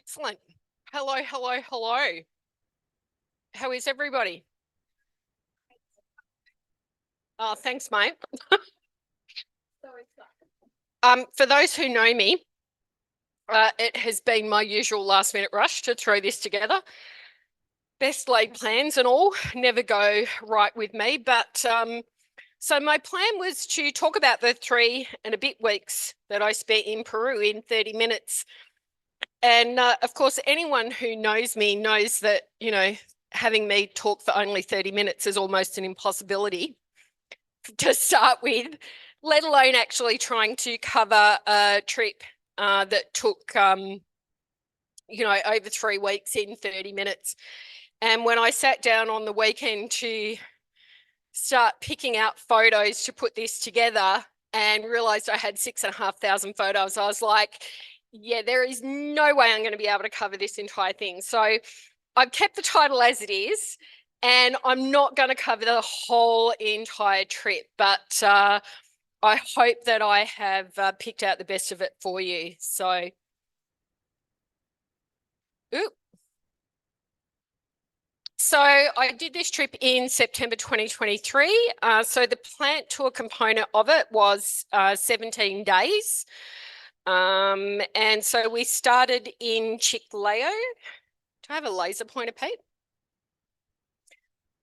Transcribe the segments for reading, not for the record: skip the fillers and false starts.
Excellent. Hello, hello, hello. How is everybody? Thanks, mate. For those who know me, it has been my usual last minute rush to throw this together. Best laid plans and all never go right with me. But so my plan was to talk about the 3 and a bit weeks that I spent in Peru in 30 minutes. And of course, anyone who knows me knows that, having me talk for only 30 minutes is almost an impossibility to start with, let alone actually trying to cover a trip that took, over 3 weeks in 30 minutes. And when I sat down on the weekend to start picking out photos to put this together and realized I had 6,500 photos, I was like, yeah, there is no way I'm going to be able to cover this entire thing. So I've kept the title as it is, and I'm not going to cover the whole entire trip, but I hope that I have picked out the best of it for you. So, ooh. So I did this trip in September 2023. So the plant tour component of it was 17 days. And so we started in Chiclayo. Do I have a laser pointer, Pete?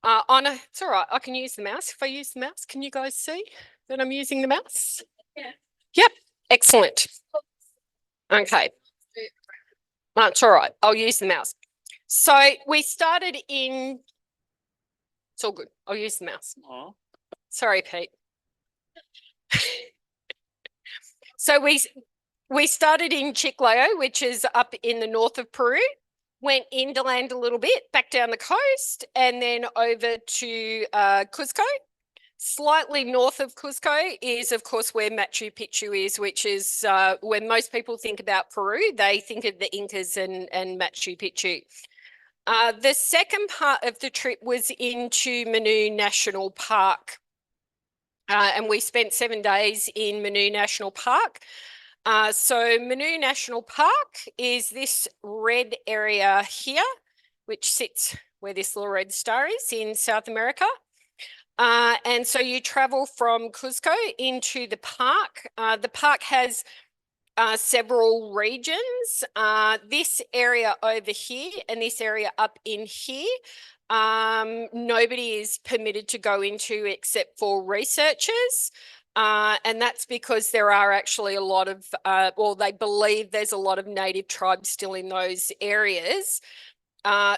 It's all right. I can use the mouse. If I use the mouse, can you guys see that I'm using the mouse? Yeah. Yep. Excellent. Okay. That's all right. I'll use the mouse. So we started in. It's all good. I'll use the mouse. Aw. Sorry, Pete. So we started in Chiclayo, which is up in the north of Peru, went inland a little bit, back down the coast, and then over to Cusco. Slightly north of Cusco is, of course, where Machu Picchu is, which is when most people think about Peru, they think of the Incas and Machu Picchu. The second part of the trip was into Manu National Park. And we spent 7 days in Manu National Park. So Manu National Park is this red area here, which sits where this little red star is in South America. And so you travel from Cusco into the park. The park has several regions. This area over here and this area up in here, nobody is permitted to go into except for researchers. And that's because there are actually a lot of, they believe there's a lot of native tribes still in those areas.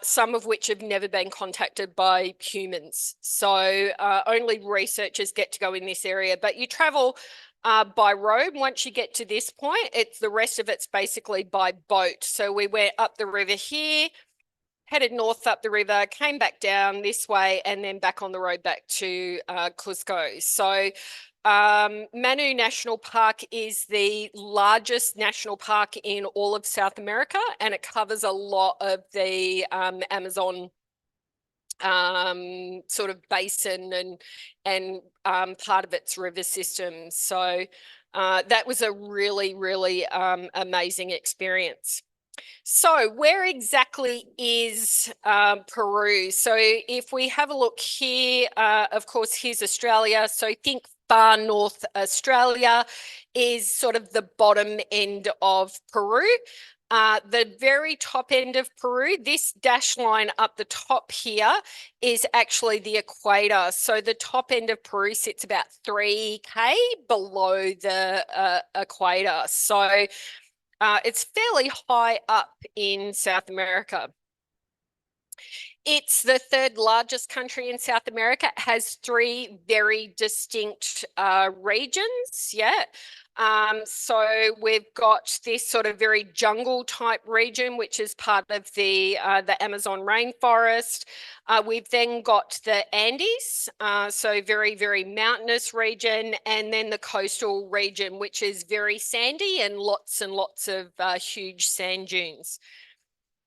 Some of which have never been contacted by humans. So only researchers get to go in this area, but you travel by road. Once you get to this point, the rest of it's basically by boat. So we went up the river here, headed north up the river, came back down this way, and then back on the road back to Cusco. So Manu National Park is the largest national park in all of South America, and it covers a lot of the Amazon sort of basin and part of its river system. So that was a really, really amazing experience. So where exactly is Peru? So if we have a look here, of course, here's Australia. So think far north Australia is sort of the bottom end of Peru. The very top end of Peru, this dash line up the top here is actually the equator. So the top end of Peru sits about 3K below the equator. So it's fairly high up in South America. It's the third largest country in South America. It has 3 very distinct regions. Yeah. So we've got this sort of very jungle type region, which is part of the Amazon rainforest. We've then got the Andes, so very, very mountainous region, and then the coastal region, which is very sandy and lots of huge sand dunes.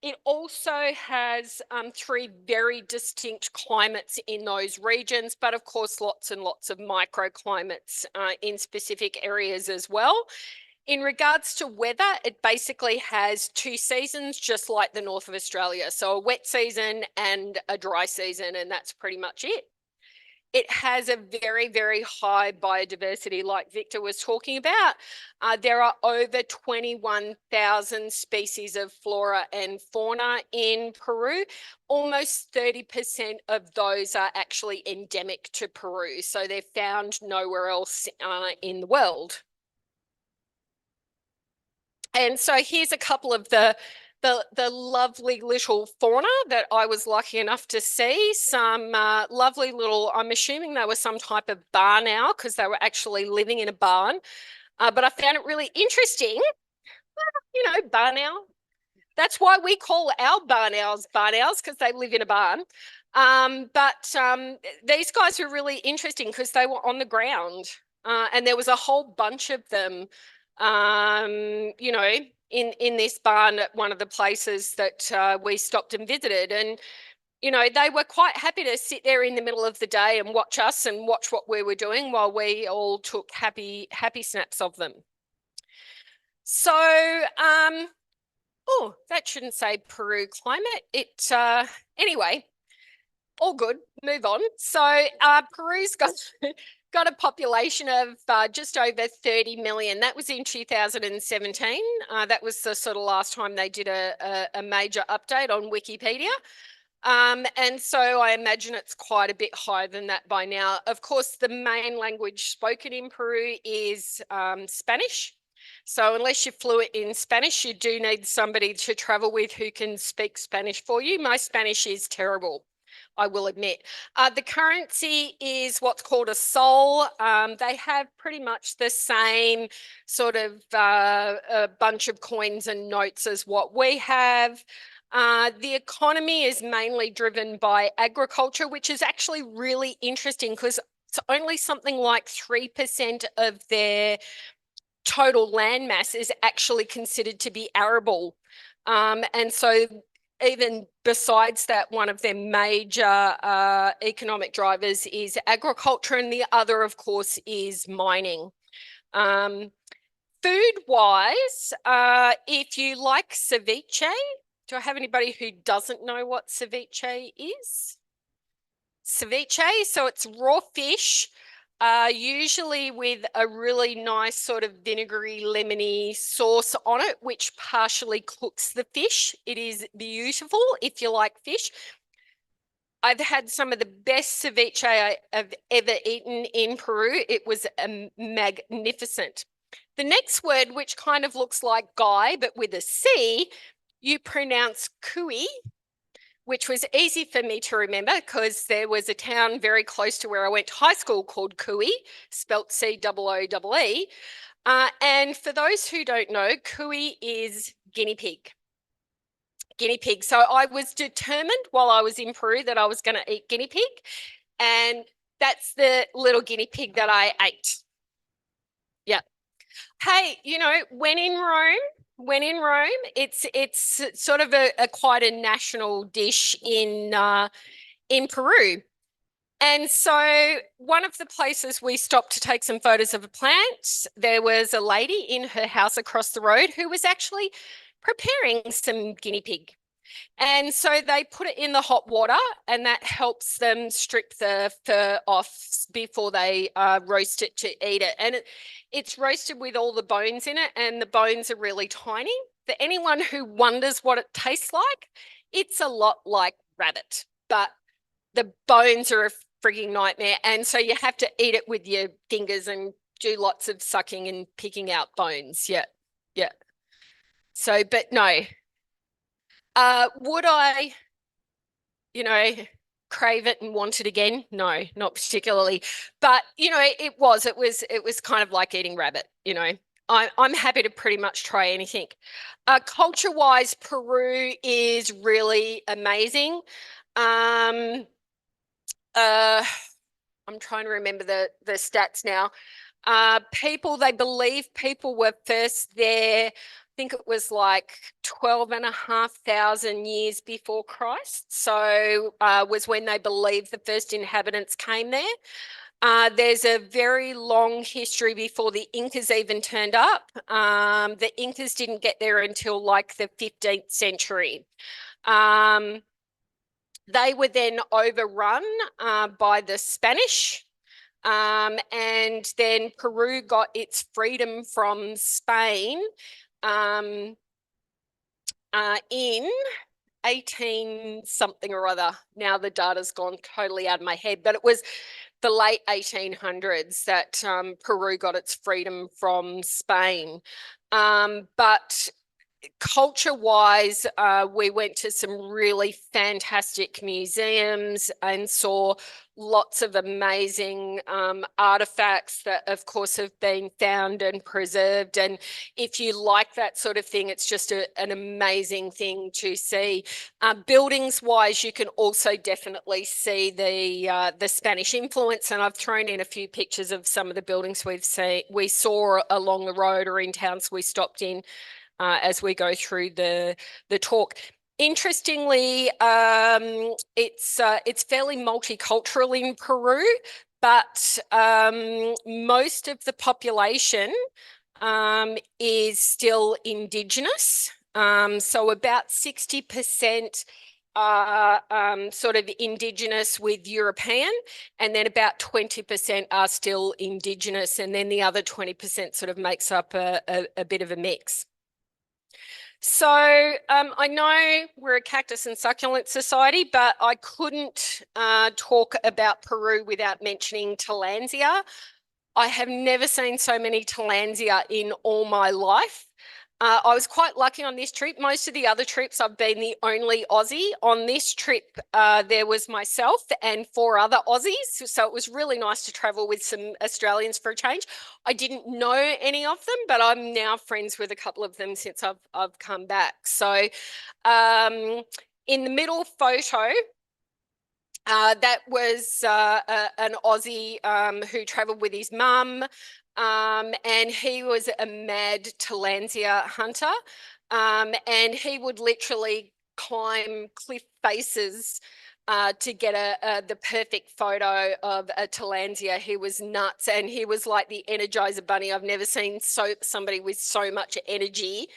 It also has 3 very distinct climates in those regions, but of course, lots and lots of microclimates in specific areas as well. In regards to weather, it basically has 2 seasons, just like the north of Australia. So a wet season and a dry season, and that's pretty much it. It has a very, very high biodiversity, like Victor was talking about. There are over 21,000 species of flora and fauna in Peru. Almost 30% of those are actually endemic to Peru. So they're found nowhere else in the world. And so here's a couple of the lovely little fauna that I was lucky enough to see. Some lovely little, I'm assuming they were some type of barn owl because they were actually living in a barn. But I found it really interesting, barn owl. That's why we call our barn owls because they live in a barn. But these guys were really interesting because they were on the ground, and there was a whole bunch of them, in this barn at one of the places that we stopped and visited. And they were quite happy to sit there in the middle of the day and watch us and watch what we were doing while we all took happy snaps of them. So, oh, that shouldn't say Peru climate. Anyway, all good. Move on. So, Peru's got a population of just over 30 million. That was in 2017. That was the sort of last time they did a major update on Wikipedia. And so I imagine it's quite a bit higher than that by now. Of course, the main language spoken in Peru is Spanish. So unless you're fluent in Spanish, you do need somebody to travel with who can speak Spanish for you. My Spanish is terrible, I will admit. The currency is what's called a sol. They have pretty much the same sort of a bunch of coins and notes as what we have. The economy is mainly driven by agriculture, which is actually really interesting because it's only something like 3% of their total land mass is actually considered to be arable. And so even besides that, one of their major economic drivers is agriculture, and the other, of course, is mining. Food-wise, if you like ceviche, do I have anybody who doesn't know what ceviche is? Ceviche, so it's raw fish, usually with a really nice sort of vinegary, lemony sauce on it, which partially cooks the fish. It is beautiful if you like fish. I've had some of the best ceviche I've ever eaten in Peru. It was magnificent. The next word, which kind of looks like guy, but with a C, you pronounce kui, which was easy for me to remember because there was a town very close to where I went to high school called Kui, spelt C-O-O-E-E. And for those who don't know, Kui is guinea pig. Guinea pig. So I was determined while I was in Peru that I was going to eat guinea pig. And that's the little guinea pig that I ate. Yeah. Hey, when in Rome, it's sort of a quite a national dish in Peru. And so one of the places we stopped to take some photos of a plant, there was a lady in her house across the road who was actually preparing some guinea pig. And so they put it in the hot water, and that helps them strip the fur off before they roast it to eat it. And it's roasted with all the bones in it, and the bones are really tiny. For anyone who wonders what it tastes like, it's a lot like rabbit, but the bones are a frigging nightmare. And so you have to eat it with your fingers and do lots of sucking and picking out bones. Yeah. Yeah. So, but no. Would I, crave it and want it again? No, not particularly. But, it was kind of like eating rabbit, I'm happy to pretty much try anything. Culture-wise, Peru is really amazing. I'm trying to remember the stats now. They believe people were first there, I think it was like 12,500 years before Christ. So was when they believe the first inhabitants came there. There's a very long history before the Incas even turned up. The Incas didn't get there until like the 15th century. They were then overrun by the Spanish. And then Peru got its freedom from Spain in 18 something or other. Now the data's gone totally out of my head, but it was the late 1800s that Peru got its freedom from Spain. But culture-wise, we went to some really fantastic museums and saw lots of amazing artifacts that, of course, have been found and preserved. And if you like that sort of thing, it's just an amazing thing to see. Buildings-wise, you can also definitely see the Spanish influence. And I've thrown in a few pictures of some of the buildings we saw along the road or in towns we stopped in. As we go through the talk. Interestingly, it's fairly multicultural in Peru, but most of the population is still indigenous. So about 60% are sort of indigenous with European, and then about 20% are still indigenous, and then the other 20% sort of makes up a bit of a mix. So I know we're a cactus and succulent society, but I couldn't talk about Peru without mentioning Tillandsia. I have never seen so many Tillandsia in all my life. I was quite lucky on this trip. Most of the other trips, I've been the only Aussie. On this trip, there was myself and 4 other Aussies. So it was really nice to travel with some Australians for a change. I didn't know any of them, but I'm now friends with a couple of them since I've come back. So in the middle photo, that was an Aussie who travelled with his mum, and he was a mad Tillandsia hunter, and he would literally climb cliff faces to get the perfect photo of a Tillandsia. He was nuts, and he was like the Energizer Bunny. I've never seen somebody with so much energy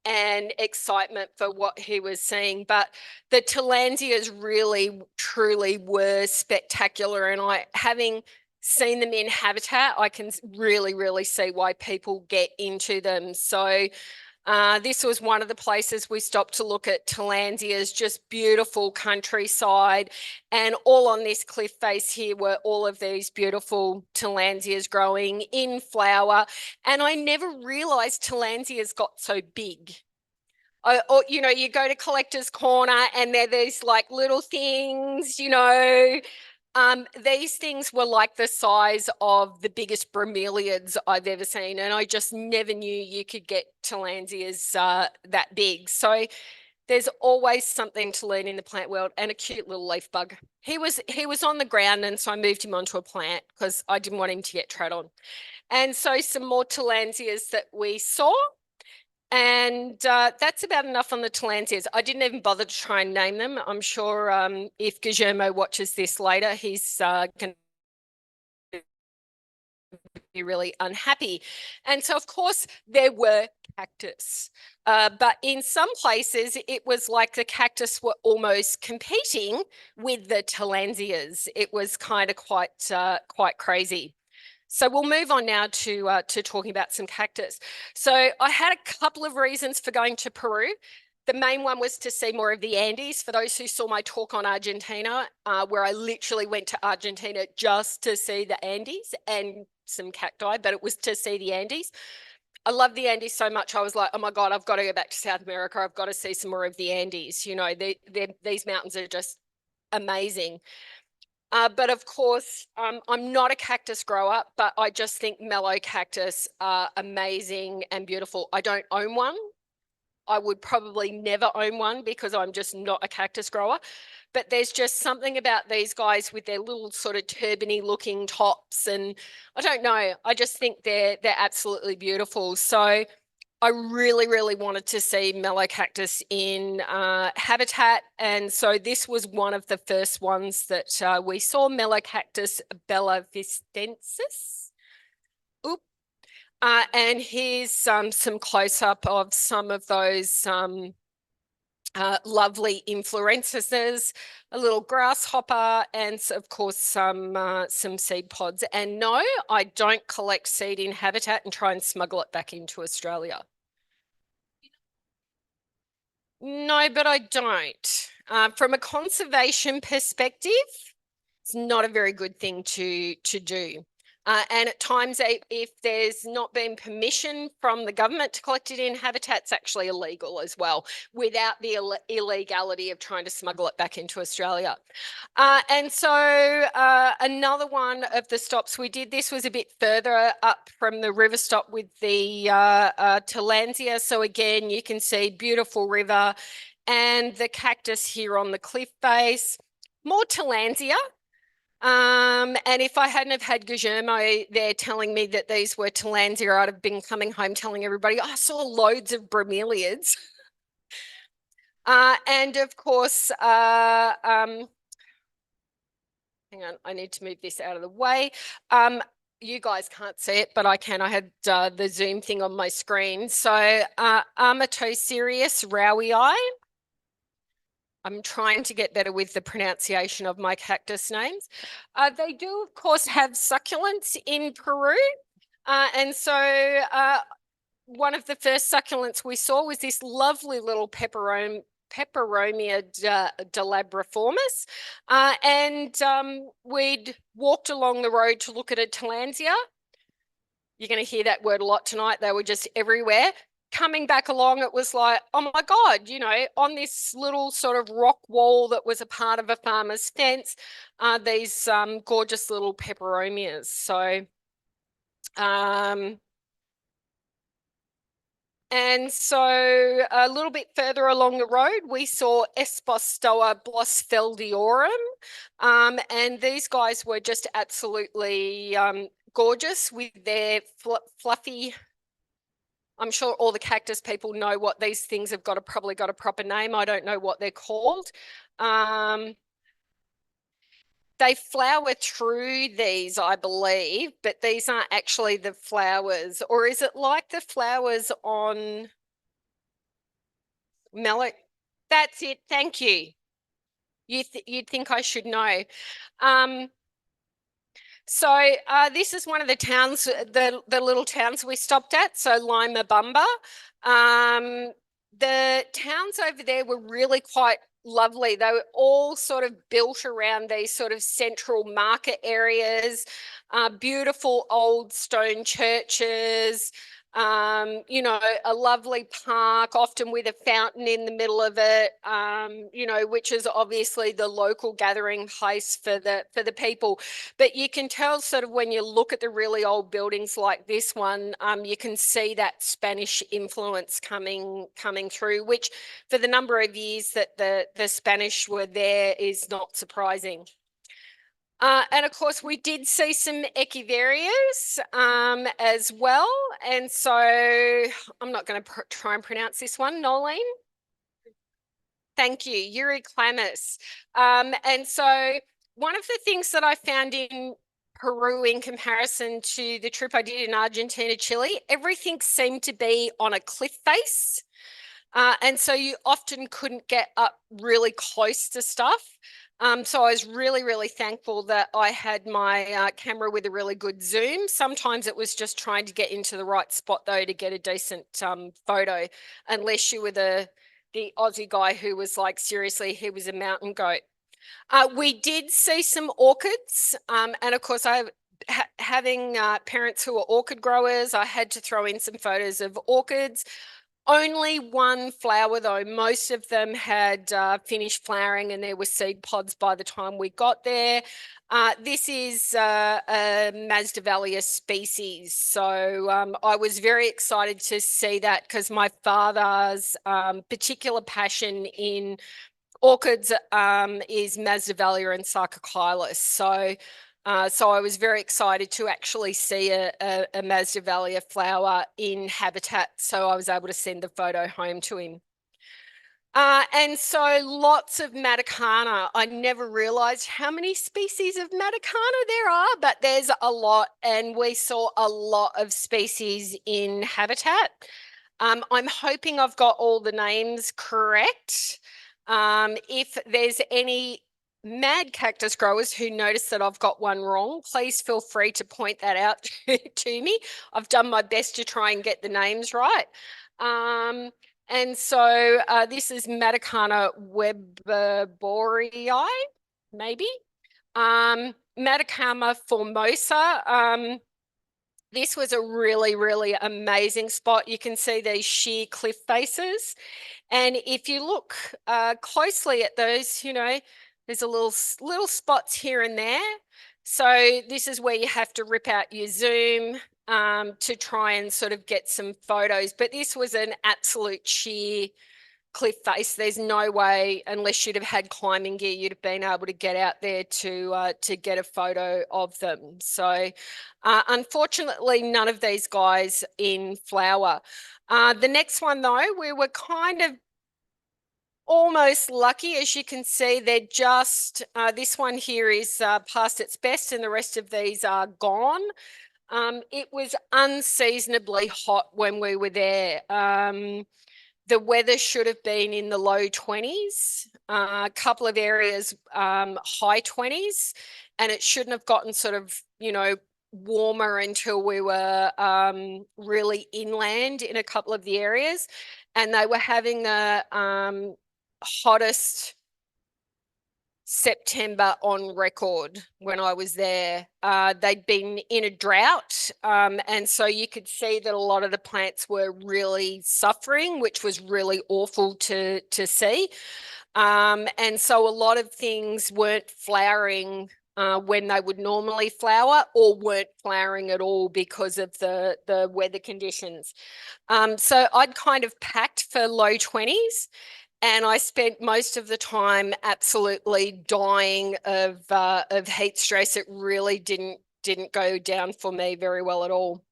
and excitement for what he was seeing. But the Tillandsias really, truly were spectacular. And having seen them in habitat, I can really, really see why people get into them. So this was one of the places we stopped to look at Tillandsias, just beautiful countryside. And all on this cliff face here were all of these beautiful Tillandsias growing in flower. And I never realized Tillandsias got so big. Or, you know, you go to Collector's Corner and they're these like little things, you know. These things were like the size of the biggest bromeliads I've ever seen, and I just never knew you could get Tillandsias that big. So there's always something to learn in the plant world, and a cute little leaf bug. He was on the ground, and so I moved him onto a plant because I didn't want him to get trod on. And so some more Tillandsias that we saw. And that's about enough on the Tillandsias. I didn't even bother to try and name them. I'm sure if Guillermo watches this later, he's going to be really unhappy. And so, of course, there were cactus. But in some places, it was like the cactus were almost competing with the Tillandsias. It was kind of quite crazy. So we'll move on now to talking about some cactus. So I had a couple of reasons for going to Peru. The main one was to see more of the Andes. For those who saw my talk on Argentina, where I literally went to Argentina just to see the Andes and some cacti, but it was to see the Andes. I love the Andes so much. I was like, oh my God, I've got to go back to South America. I've got to see some more of the Andes. You know, these mountains are just amazing. But of course, I'm not a cactus grower, but I just think mellow cactus are amazing and beautiful. I don't own one. I would probably never own one because I'm just not a cactus grower. But there's just something about these guys with their little sort of turbany looking tops. And I don't know, I just think they're absolutely beautiful. So I really, really wanted to see mellow cactus in habitat. And so this was one of the first ones that we saw, mellow cactus bellavistensis. Oop. And here's some close-up of some of those lovely inflorescences, a little grasshopper, and of course some seed pods. And no, I don't collect seed in habitat and try and smuggle it back into Australia. No, but I don't. From a conservation perspective, it's not a very good thing to do. And at times, if there's not been permission from the government to collect it in habitat, it's actually illegal as well, without the illegality of trying to smuggle it back into Australia. And so another one of the stops we did, this was a bit further up from the river stop with the Tillandsia. So again, you can see beautiful river and the cactus here on the cliff face, more Tillandsia. And if I hadn't have had Guillermo there telling me that these were Tillandsia, I'd have been coming home telling everybody, oh, I saw loads of bromeliads. And of course, hang on, I need to move this out of the way. You guys can't see it, but I can. I had the Zoom thing on my screen. So Armatoserius rowii. I'm trying to get better with the pronunciation of my cactus names. They do, of course, have succulents in Peru. And so one of the first succulents we saw was this lovely little Peperomia delabriformis. And we'd walked along the road to look at a Tillandsia. You're going to hear that word a lot tonight. They were just everywhere. Coming back along, it was like, oh my God, you know, on this little sort of rock wall that was a part of a farmer's fence, these gorgeous little peperomias. So, and so a little bit further along the road, we saw Espostoa blossfeldiorum. And these guys were just absolutely gorgeous with their fluffy. I'm sure all the cactus people know what these things have probably got a proper name. I don't know what they're called. They flower through these, I believe, but these aren't actually the flowers. Or is it like the flowers on melon? That's it. Thank you. You'd think I should know. So this is one of the towns, the little towns we stopped at, so Lima Bumba. The towns over there were really quite lovely. They were all sort of built around these sort of central market areas, beautiful old stone churches, you know, a lovely park, often with a fountain in the middle of it, you know, which is obviously the local gathering place for the people. But you can tell sort of when you look at the really old buildings like this one, you can see that Spanish influence coming through, which for the number of years that the Spanish were there is not surprising. And of course, we did see some echiverias as well. And so I'm not going to try and pronounce this one, Nolene. Thank you, Euryclamus. And so one of the things that I found in Peru in comparison to the trip I did in Argentina, Chile, everything seemed to be on a cliff face. And so you often couldn't get up really close to stuff. So I was really, really thankful that I had my camera with a really good zoom. Sometimes it was just trying to get into the right spot, though, to get a decent photo, unless you were the Aussie guy who was like, seriously, he was a mountain goat. We did see some orchids. And of course, having parents who are orchid growers, I had to throw in some photos of orchids. Only one flower, though. Most of them had finished flowering and there were seed pods by the time we got there. This is a Masdevallia species. So I was very excited to see that because my father's particular passion in orchids is Masdevallia and Sarcochilus. So So I was very excited to actually see a Masdevallia flower in habitat. So I was able to send the photo home to him. And so lots of Matakana. I never realized how many species of Matakana there are, but there's a lot, and we saw a lot of species in habitat. I'm hoping I've got all the names correct. If there's any mad cactus growers who notice that I've got one wrong, please feel free to point that out to me. I've done my best to try and get the names right. And so this is Matakana webborii, maybe. Matakama formosa. This was a really, really amazing spot. You can see these sheer cliff faces. And if you look closely at those, there's a little spots here and there. So this is where you have to rip out your zoom to try and sort of get some photos. But this was an absolute sheer cliff face. There's no way, unless you'd have had climbing gear, you'd have been able to get out there to get a photo of them. So unfortunately, none of these guys in flower. The next one, though, we were kind of almost lucky. As you can see, they're just, this one here is past its best and the rest of these are gone. It was unseasonably hot when we were there. The weather should have been in the low 20s, a couple of areas high 20s, and it shouldn't have gotten sort of, warmer until we were really inland in a couple of the areas. And they were having the hottest September on record when I was there. They'd been in a drought, and so you could see that a lot of the plants were really suffering, which was really awful to see. And so a lot of things weren't flowering when they would normally flower, or weren't flowering at all because of the weather conditions. So I'd kind of packed for low 20s. And I spent most of the time absolutely dying of heat stress. It really didn't go down for me very well at all.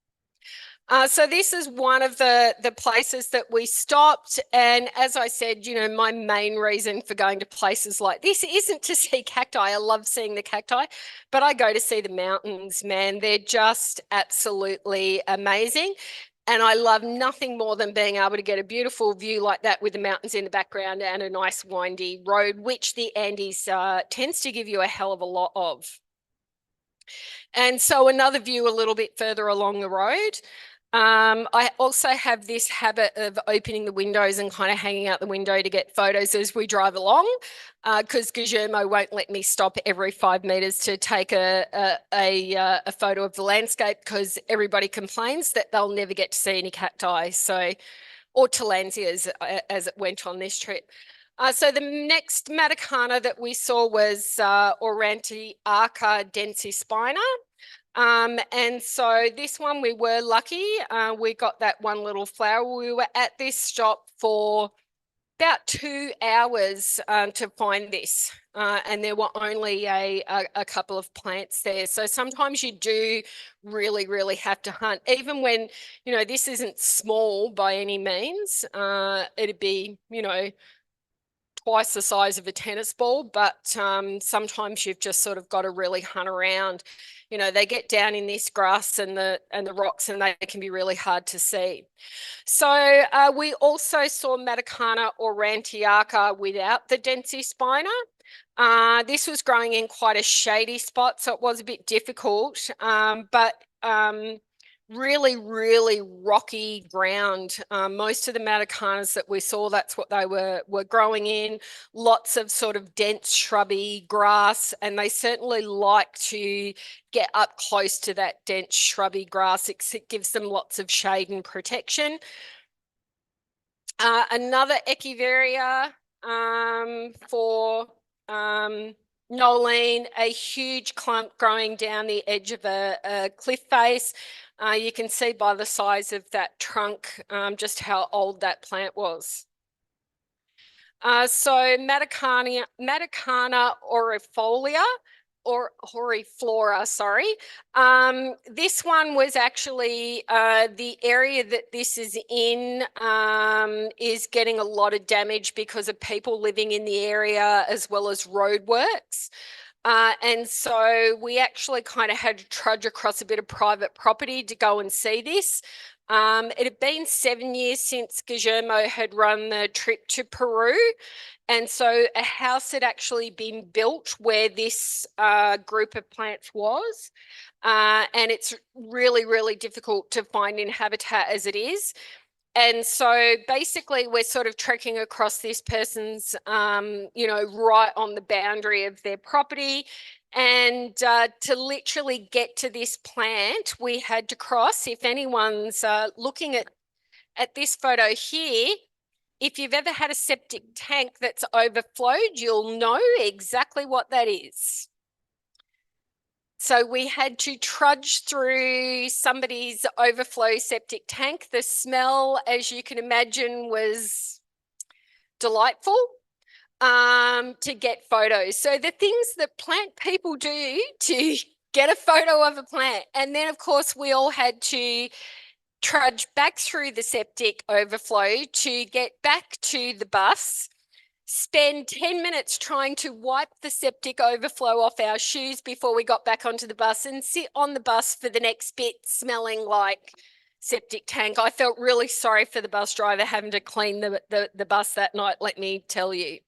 So this is one of the places that we stopped. And as I said, my main reason for going to places like this isn't to see cacti. I love seeing the cacti, but I go to see the mountains, man. They're just absolutely amazing. And I love nothing more than being able to get a beautiful view like that with the mountains in the background and a nice windy road, which the Andes tends to give you a hell of a lot of. And so another view a little bit further along the road. I also have this habit of opening the windows and kind of hanging out the window to get photos as we drive along, because Guillermo won't let me stop every 5 meters to take a photo of the landscape, because everybody complains that they'll never get to see any cacti, or tillandsias as it went on this trip. So the next Matakana that we saw was Aurantiaca densispina. And so this one we were lucky. We got that one little flower. We were at this stop for about 2 hours to find this, and there were only a couple of plants there. So sometimes you do really, really have to hunt, even when, this isn't small by any means. It'd be, twice the size of a tennis ball, but sometimes you've just sort of got to really hunt around. They get down in this grass and the rocks, and they can be really hard to see. So we also saw Matakana aurantiaca without the densispina. This was growing in quite a shady spot, so it was a bit difficult, but really, really rocky ground. Most of the Matakanas that we saw, that's what they were growing in. Lots of sort of dense shrubby grass, and they certainly like to get up close to that dense shrubby grass. It gives them lots of shade and protection. Another echeveria for Nolene, a huge clump growing down the edge of a cliff face. You can see by the size of that trunk just how old that plant was. So Matakana aurifolia. horiflora, sorry. This one was actually the area that this is in is getting a lot of damage because of people living in the area as well as roadworks. And so we actually kind of had to trudge across a bit of private property to go and see this. It had been 7 years since Guillermo had run the trip to Peru. And so a house had actually been built where this group of plants was. And it's really, really difficult to find in habitat as it is. And so basically we're sort of trekking across this person's, right on the boundary of their property. And to literally get to this plant, we had to cross. If anyone's looking at this photo here, if you've ever had a septic tank that's overflowed, you'll know exactly what that is. So we had to trudge through somebody's overflow septic tank. The smell, as you can imagine, was delightful to get photos. So the things that plant people do to get a photo of a plant. And then, of course, we all had to trudge back through the septic overflow to get back to the bus, spend 10 minutes trying to wipe the septic overflow off our shoes before we got back onto the bus, and sit on the bus for the next bit smelling like septic tank. I felt really sorry for the bus driver having to clean the bus that night, let me tell you.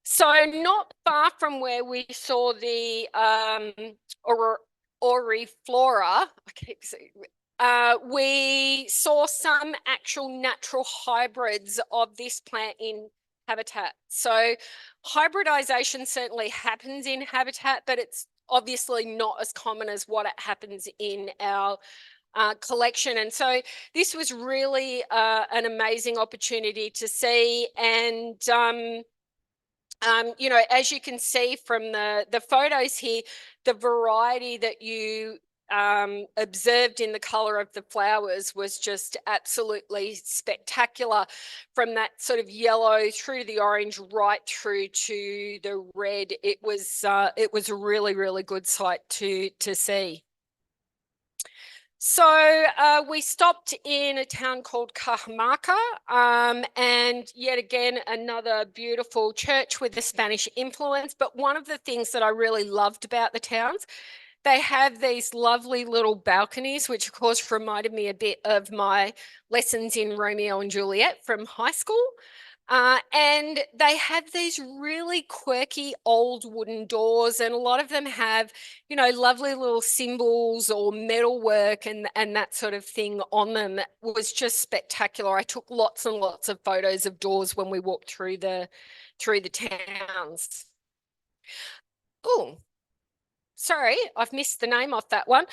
So not far from where we saw the oriflora, we saw some actual natural hybrids of this plant in habitat. So hybridization certainly happens in habitat, but it's obviously not as common as what it happens in our collection. And so this was really an amazing opportunity to see. And as you can see from the photos here, the variety that you observed in the color of the flowers was just absolutely spectacular, from that sort of yellow through the orange right through to the red. It was a really, really good sight to see. So we stopped in a town called Cajamarca, and yet again, another beautiful church with the Spanish influence. But one of the things that I really loved about the towns, they have these lovely little balconies, which of course reminded me a bit of my lessons in Romeo and Juliet from high school. And they have these really quirky old wooden doors, and a lot of them have, lovely little symbols or metalwork and that sort of thing on them. It was just spectacular. I took lots and lots of photos of doors when we walked through the towns. Oh, sorry, I've missed the name off that one.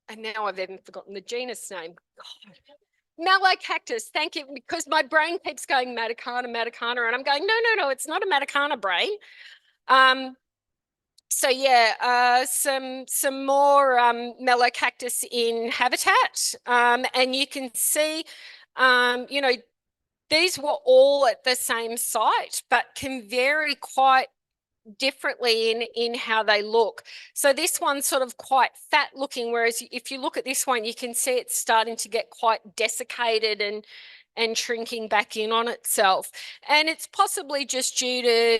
And now I've even forgotten the genus name. God. Mallow-cactus, thank you, because my brain keeps going Matakana, and I'm going, no, it's not a Matakana brain. So yeah, some more Mallow-cactus in habitat, and you can see, these were all at the same site, but can vary quite differently in how they look. So this one's sort of quite fat looking, whereas if you look at this one, you can see it's starting to get quite desiccated and shrinking back in on itself. And it's possibly just due to,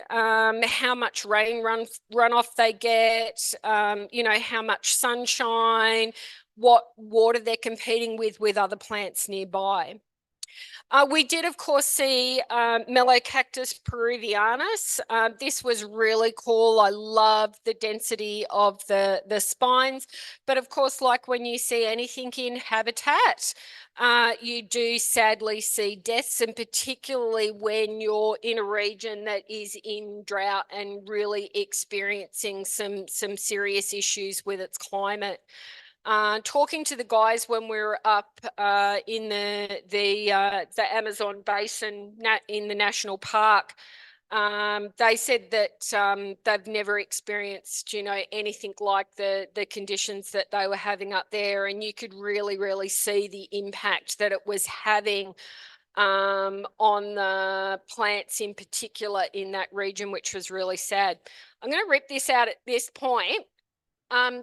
how much rain runoff they get, how much sunshine, what water they're competing with other plants nearby. We did, of course, see Melocactus peruvianus. This was really cool. I love the density of the spines. But of course, like when you see anything in habitat, you do sadly see deaths, and particularly when you're in a region that is in drought and really experiencing some serious issues with its climate. Talking to the guys when we were up in the Amazon basin in the national park, they said that they've never experienced, anything like the conditions that they were having up there, and you could really, really see the impact that it was having on the plants in particular in that region, which was really sad. I'm going to rip this out at this point.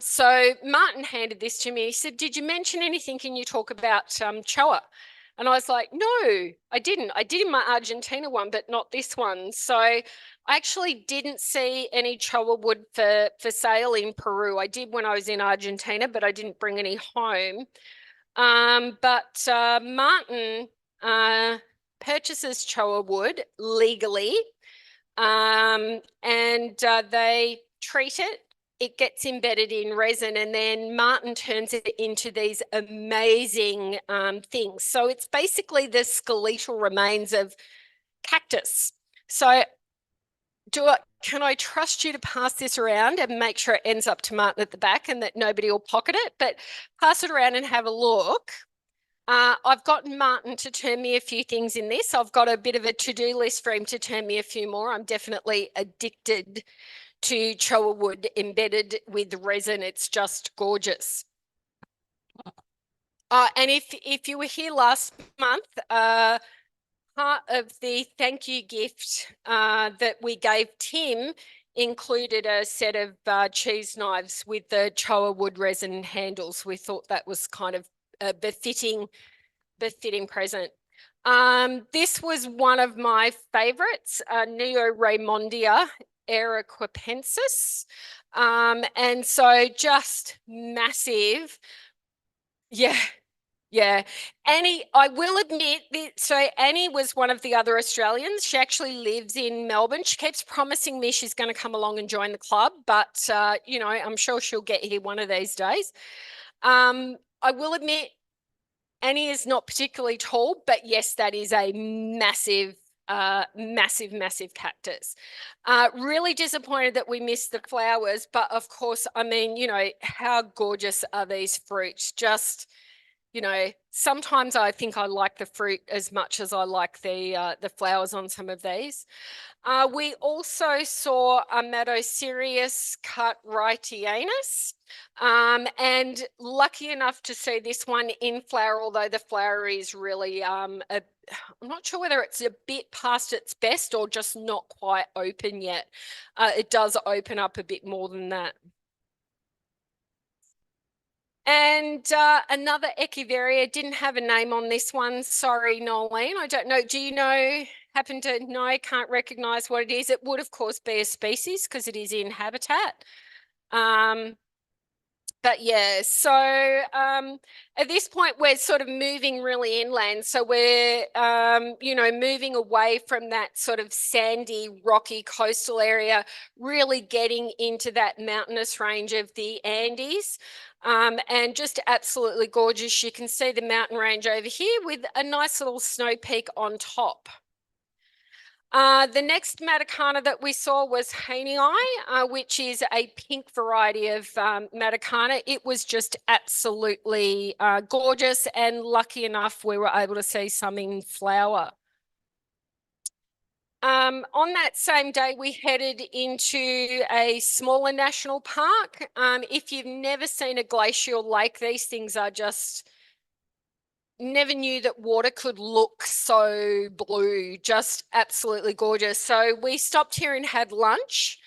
So Martin handed this to me. He said, "Did you mention anything? Can you talk about choa?" And I was like, "No, I didn't. I did in my Argentina one, but not this one." So I actually didn't see any choa wood for sale in Peru. I did when I was in Argentina, but I didn't bring any home. But Martin purchases choa wood legally, and they treat it. It gets embedded in resin, and then Martin turns it into these amazing things. So it's basically the skeletal remains of cactus. So can I trust you to pass this around and make sure it ends up to Martin at the back and that nobody will pocket it? But pass it around and have a look. I've gotten Martin to turn me a few things in this. I've got a bit of a to-do list for him to turn me a few more. I'm definitely addicted to choa wood embedded with resin. It's just gorgeous. And if you were here last month, part of the thank you gift that we gave Tim included a set of cheese knives with the choa wood resin handles. We thought that was kind of a befitting present. This was one of my favorites, Neo Raymondia Aeroquipensis. And so just massive. Yeah. Yeah. Annie, I will admit that, so Annie was one of the other Australians. She actually lives in Melbourne. She keeps promising me she's going to come along and join the club, but, you know, I'm sure she'll get here one of these days. I will admit, Annie is not particularly tall, but yes, that is a massive, massive cactus. Really disappointed that we missed the flowers, but of course, I mean, you know, how gorgeous are these fruits? Just, you know, sometimes I think I like the fruit as much as I like the flowers on some of these. We also saw Amatosirius cartwrightianus, and lucky enough to see this one in flower, although the flower is really, I'm not sure whether it's a bit past its best or just not quite open yet. It does open up a bit more than that. And another Echeveria, didn't have a name on this one. Sorry, Nolene. I don't know. Do you know, happen to know, can't recognize what it is? It would, of course, be a species because it is in habitat. But yeah, so at this point, we're sort of moving really inland. So we're, you know, moving away from that sort of sandy, rocky coastal area, really getting into that mountainous range of the Andes. And just absolutely gorgeous. You can see the mountain range over here with a nice little snow peak on top. The next Matacana that we saw was Hanei, which is a pink variety of Matacana. It was just absolutely gorgeous, and lucky enough we were able to see some in flower. On that same day, we headed into a smaller national park. If you've never seen a glacial lake, these things are just, never knew that water could look so blue, just absolutely gorgeous. So we stopped here and had lunch.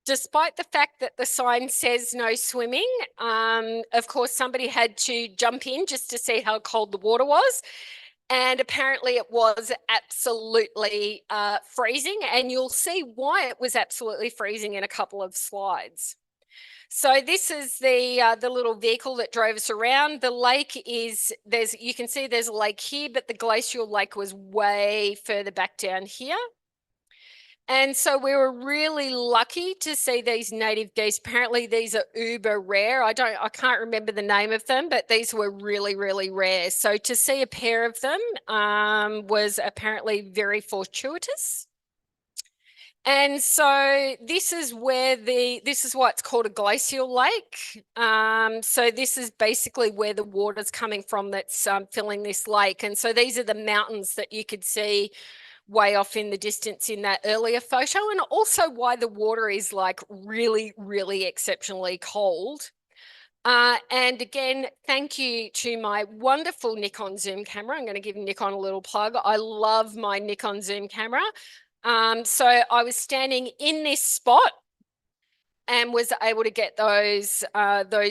Despite the fact that the sign says no swimming, of course, somebody had to jump in just to see how cold the water was. And apparently it was absolutely freezing, and you'll see why it was absolutely freezing in a couple of slides. So this is the little vehicle that drove us around. The lake is, you can see there's a lake here, but the glacial lake was way further back down here. And so we were really lucky to see these native geese. Apparently these are uber rare. I can't remember the name of them, but these were really, really rare. So to see a pair of them was apparently very fortuitous. And so this is where this is why it's called a glacial lake. So this is basically where the water's coming from that's filling this lake. And so these are the mountains that you could see way off in the distance in that earlier photo, and also why the water is like really, really exceptionally cold. And again, thank you to my wonderful Nikon zoom camera. I'm going to give Nikon a little plug. I love my Nikon zoom camera. So I was standing in this spot and was able to get those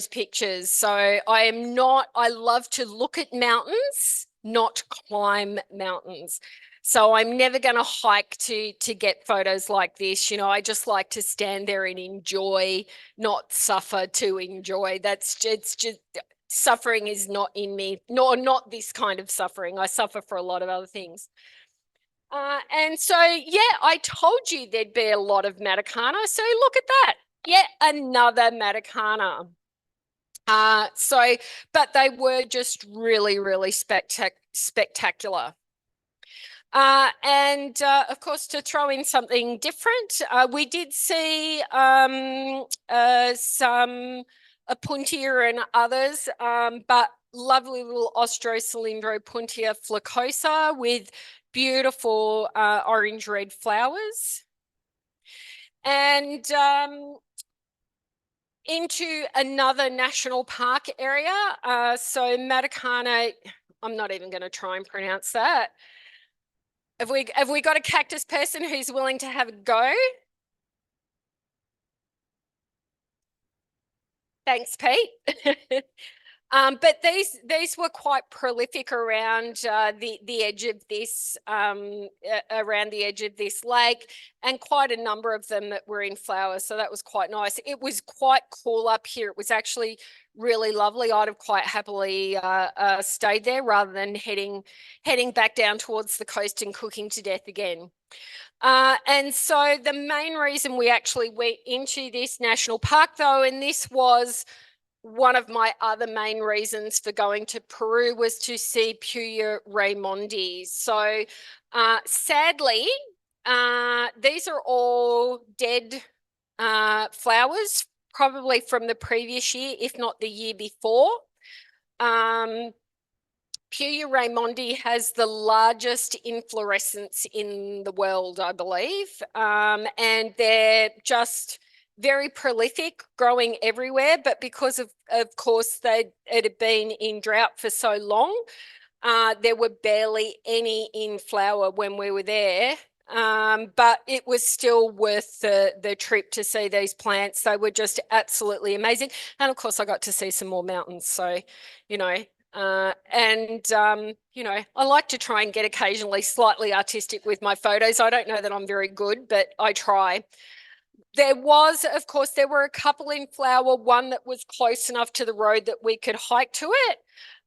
pictures. So I love to look at mountains, not climb mountains. So I'm never going to hike to get photos like this. You know, I just like to stand there and enjoy, not suffer to enjoy. It's just suffering is not in me. No, not this kind of suffering. I suffer for a lot of other things. And so, yeah, I told you there'd be a lot of Matakana. So look at that. Yet another Matakana. But they were just really, really spectacular. And of course, to throw in something different, we did see some Apuntia and others, but lovely little Austrocylindropuntia flacosa with beautiful orange-red flowers. And into another national park area. So Matakana, I'm not even going to try and pronounce that. Have we got a cactus person who's willing to have a go? Thanks, Pete. But these were quite prolific around the edge of this around the edge of this lake, and quite a number of them that were in flower. So that was quite nice. It was quite cool up here. It was actually really lovely. I'd have quite happily stayed there rather than heading back down towards the coast and cooking to death again. And so the main reason we actually went into this national park, though, and this was one of my other main reasons for going to Peru, was to see Puya Raymondi. So sadly, these are all dead flowers, probably from the previous year, if not the year before. Puya Raymondi has the largest inflorescence in the world, I believe, and they're just very prolific, growing everywhere. But because of course, it had been in drought for so long, there were barely any in flower when we were there. But it was still worth the trip to see these plants. They were just absolutely amazing. And of course, I got to see some more mountains. So, you know, you know, I like to try and get occasionally slightly artistic with my photos. I don't know that I'm very good, but I try. There was, of course, there were a couple in flower, one that was close enough to the road that we could hike to it.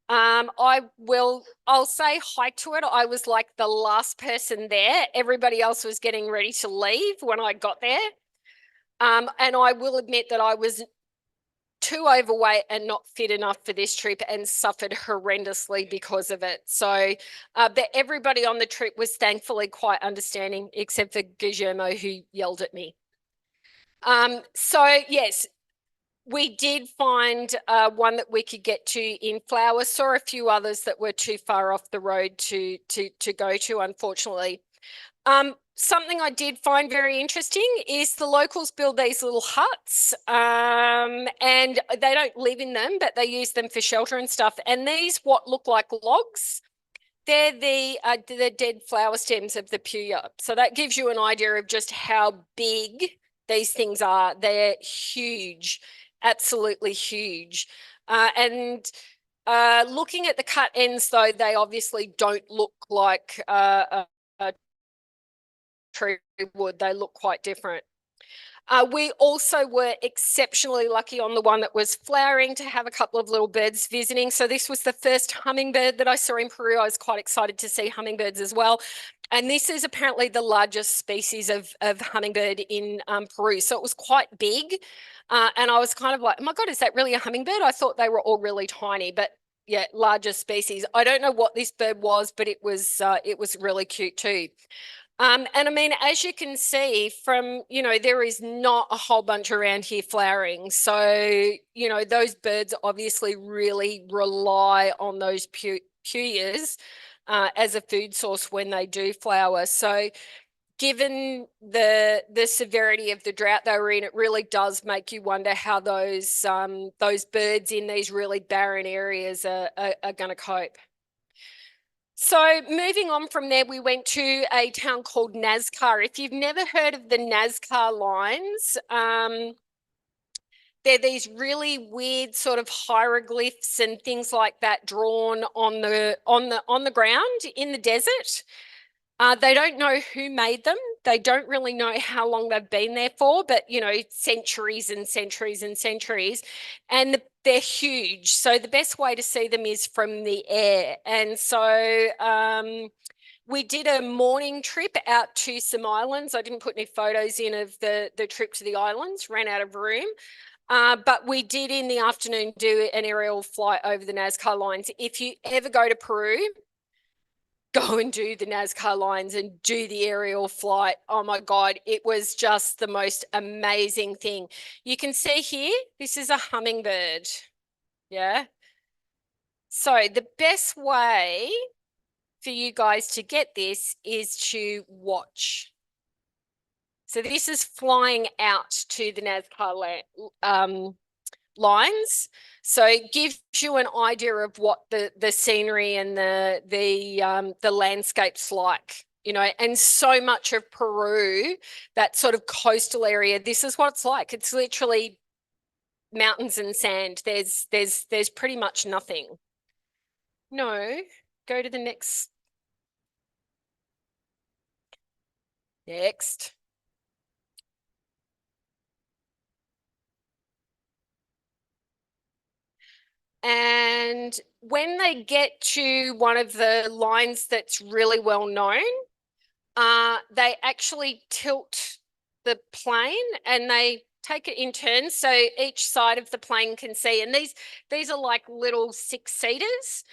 I'll say hike to it. I was like the last person there. Everybody else was getting ready to leave when I got there. And I will admit that I was too overweight and not fit enough for this trip and suffered horrendously because of it. So, but everybody on the trip was thankfully quite understanding, except for Guillermo, who yelled at me. So yes, we did find one that we could get to in flower. Saw a few others that were too far off the road to go to, unfortunately. Something I did find very interesting is the locals build these little huts, and they don't live in them, but they use them for shelter and stuff. And these, what look like logs, they're the dead flower stems of the puya. So that gives you an idea of just how big these things are. They're huge, absolutely huge. And looking at the cut ends, though, they obviously don't look like a tree would. They look quite different. We also were exceptionally lucky on the one that was flowering to have a couple of little birds visiting. So this was the first hummingbird that I saw in Peru. I was quite excited to see hummingbirds as well. And this is apparently the largest species of hummingbird in Peru. So it was quite big. And I was kind of like, oh my God, is that really a hummingbird? I thought they were all really tiny, but yeah, larger species. I don't know what this bird was, but it was really cute too. And I mean, as you can see from, you know, there is not a whole bunch around here flowering. So, you know, those birds obviously really rely on those puyas as a food source when they do flower. So given the severity of the drought they were in, it really does make you wonder how those birds in these really barren areas are going to cope. So moving on from there, we went to a town called Nazca. If you've never heard of the Nazca lines, they're these really weird sort of hieroglyphs and things like that drawn on the ground in the desert. They don't know who made them. They don't really know how long they've been there for, but, you know, centuries and centuries and centuries. And they're huge. So the best way to see them is from the air. And so we did a morning trip out to some islands. I didn't put any photos in of the trip to the islands, ran out of room. But we did in the afternoon do an aerial flight over the Nazca lines. If you ever go to Peru, go and do the Nazca lines and do the aerial flight. Oh my God, it was just the most amazing thing. You can see here, this is a hummingbird. Yeah. So the best way for you guys to get this is to watch. So this is flying out to the Nazca lines. So it gives you an idea of what the scenery and the landscape's like, you know, and so much of Peru, that sort of coastal area, this is what it's like. It's literally mountains and sand. There's pretty much nothing. No, go to the next. Next. And when they get to one of the lines that's really well known, they actually tilt the plane and they take it in turns. So each side of the plane can see. And these are like little 6-seaters.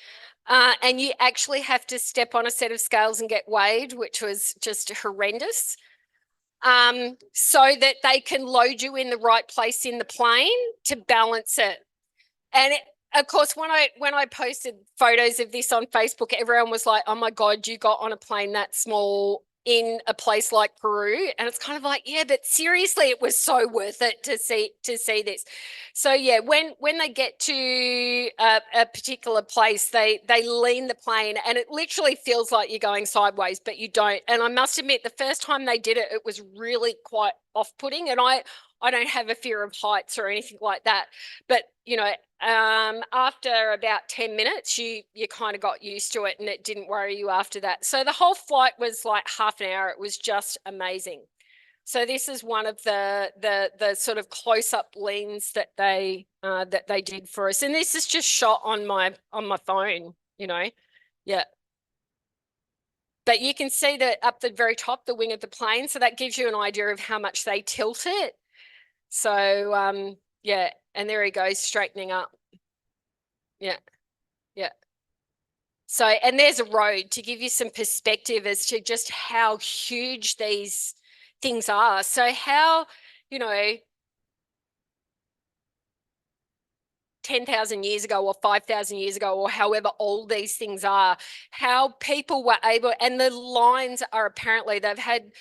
And you actually have to step on a set of scales and get weighed, which was just horrendous. So that they can load you in the right place in the plane to balance it. And of course, when I posted photos of this on Facebook, everyone was like, "Oh my God, you got on a plane that small in a place like Peru." And it's kind of like, yeah, but seriously, it was so worth it to see this. So yeah, when they get to a particular place, they lean the plane, and it literally feels like you're going sideways, but you don't. And I must admit, the first time they did it, it was really quite off-putting. And I don't have a fear of heights or anything like that, but you know, after about 10 minutes, you kind of got used to it, and it didn't worry you after that. So the whole flight was like half an hour. It was just amazing. So this is one of the sort of close-up leans that they did for us, and this is just shot on my phone. You know, yeah. But you can see that up the very top, the wing of the plane. So that gives you an idea of how much they tilt it. So yeah, and there he goes straightening up. Yeah, yeah. So, and there's a road to give you some perspective as to just how huge these things are. So how, you know, 10,000 years ago or 5,000 years ago or however old these things are, how people were able, and the lines are apparently, they've had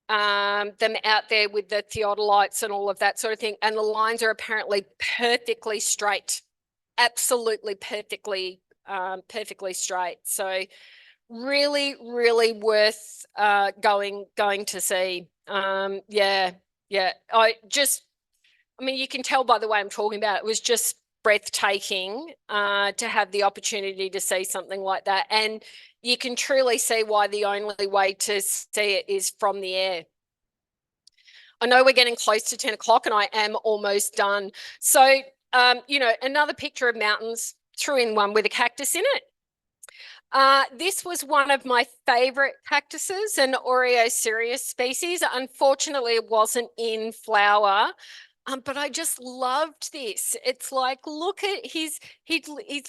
them out there with the theodolites and all of that sort of thing, and the lines are apparently perfectly straight, absolutely perfectly straight. So really, really worth going to see. Yeah. I mean, you can tell by the way I'm talking about it, it was just breathtaking to have the opportunity to see something like that. And you can truly see why the only way to see it is from the air. I know we're getting close to 10 o'clock and I am almost done. So, you know, another picture of mountains, threw in one with a cactus in it. This was one of my favorite cactuses, an Oreocereus species. Unfortunately, it wasn't in flower. But I just loved this. It's like, look at he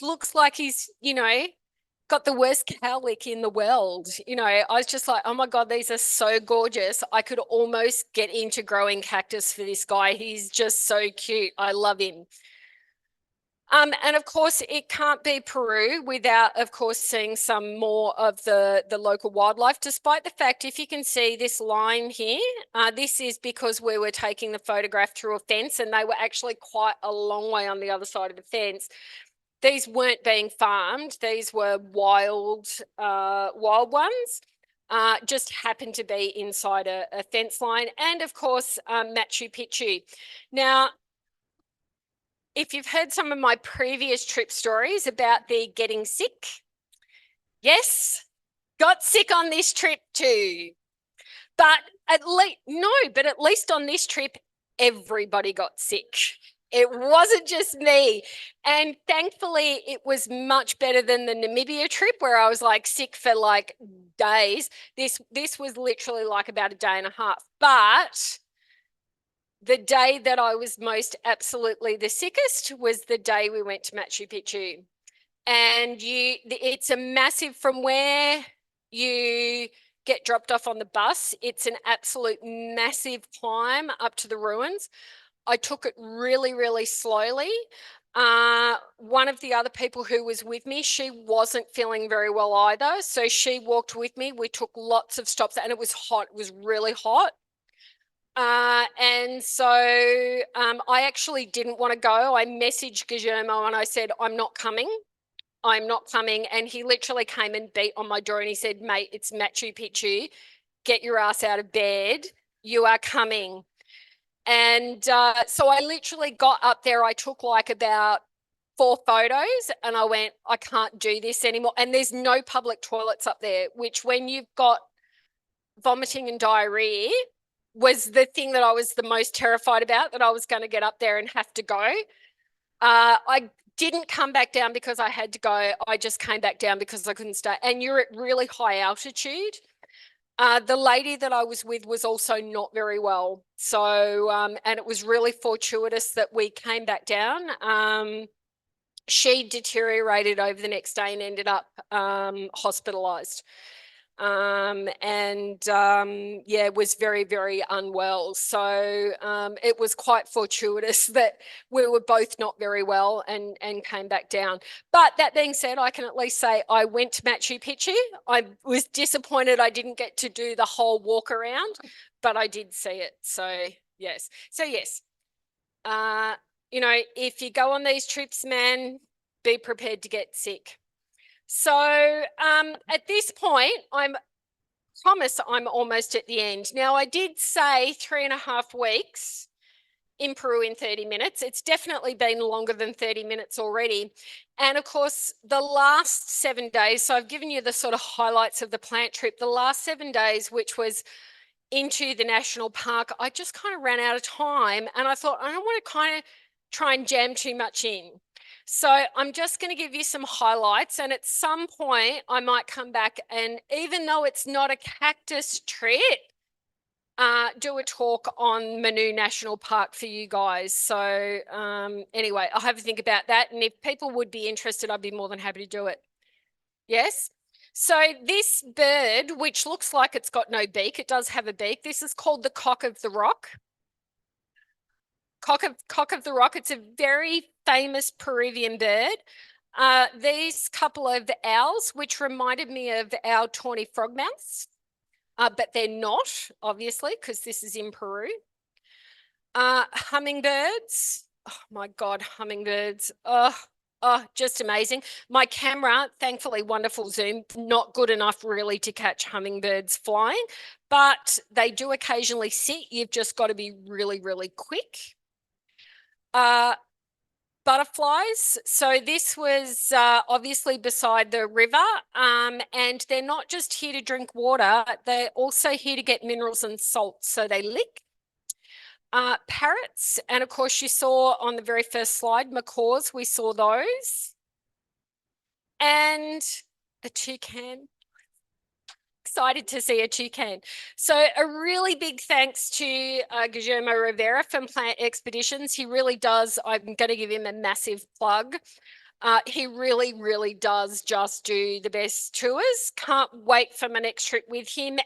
looks like he's, you know, got the worst cowlick in the world. You know, I was just like, oh my God, these are so gorgeous. I could almost get into growing cactus for this guy. He's just so cute. I love him. And of course, it can't be Peru without, of course, seeing some more of the local wildlife. Despite the fact, if you can see this line here, this is because we were taking the photograph through a fence, and they were actually quite a long way on the other side of the fence. These weren't being farmed; these were wild ones. Just happened to be inside a fence line, and of course, Machu Picchu. Now, if you've heard some of my previous trip stories about the getting sick, yes, got sick on this trip too. But at least on this trip, everybody got sick. It wasn't just me. And thankfully, it was much better than the Namibia trip where I was like sick for like days. This was literally like about a day and a half. But the day that I was most absolutely the sickest was the day we went to Machu Picchu. And it's a massive, from where you get dropped off on the bus, it's an absolute massive climb up to the ruins. I took it really, really slowly. One of the other people who was with me, she wasn't feeling very well either. So she walked with me. We took lots of stops, and it was hot. It was really hot. And so I actually didn't want to go. I messaged Guillermo and I said, I'm not coming. I'm not coming. And he literally came and beat on my door and he said, mate, it's Machu Picchu. Get your ass out of bed. You are coming. And so I literally got up there. I took like about 4 photos and I went, I can't do this anymore. And there's no public toilets up there, which when you've got vomiting and diarrhea was the thing that I was the most terrified about, that I was going to get up there and have to go. I didn't come back down because I had to go. I just came back down because I couldn't stay. And you're at really high altitude. The lady that I was with was also not very well. So, and it was really fortuitous that we came back down. She deteriorated over the next day and ended up hospitalized. Yeah, was very, very unwell. So it was quite fortuitous that we were both not very well and came back down. But that being said, I can at least say I went to Machu Picchu. I was disappointed I didn't get to do the whole walk around, but I did see it. So yes. You know, if you go on these trips, man, be prepared to get sick. So at this point, I'm almost at the end. Now, I did say 3.5 weeks in Peru in 30 minutes. It's definitely been longer than 30 minutes already. And of course, the last 7 days, so I've given you the sort of highlights of the plant trip. The last 7 days, which was into the national park, I just kind of ran out of time. And I thought, I don't want to kind of try and jam too much in. So I'm just going to give you some highlights, and at some point I might come back, and even though it's not a cactus trip, do a talk on Manu National Park for you guys. So anyway, I'll have a think about that, and if people would be interested, I'd be more than happy to do it. Yes. So this bird, which looks like it's got no beak, it does have a beak. This is called the cock of the rock. Cock of the rock. It's a very famous Peruvian bird. These couple of owls, which reminded me of our tawny frogmouths, but they're not, obviously, because this is in Peru. Hummingbirds. Oh my God, hummingbirds. Oh, just amazing. My camera, thankfully, wonderful zoom, not good enough really to catch hummingbirds flying, but they do occasionally sit. You've just got to be really, really quick. Butterflies. So this was obviously beside the river, and they're not just here to drink water, they're also here to get minerals and salts, so they lick. Parrots, and of course you saw on the very first slide, macaws, we saw those. And a toucan. Excited to see a toucan. So a really big thanks to Guillermo Rivera from Plant Expeditions. He really does, I'm going to give him a massive plug. He really, really does just do the best tours. Can't wait for my next trip with him.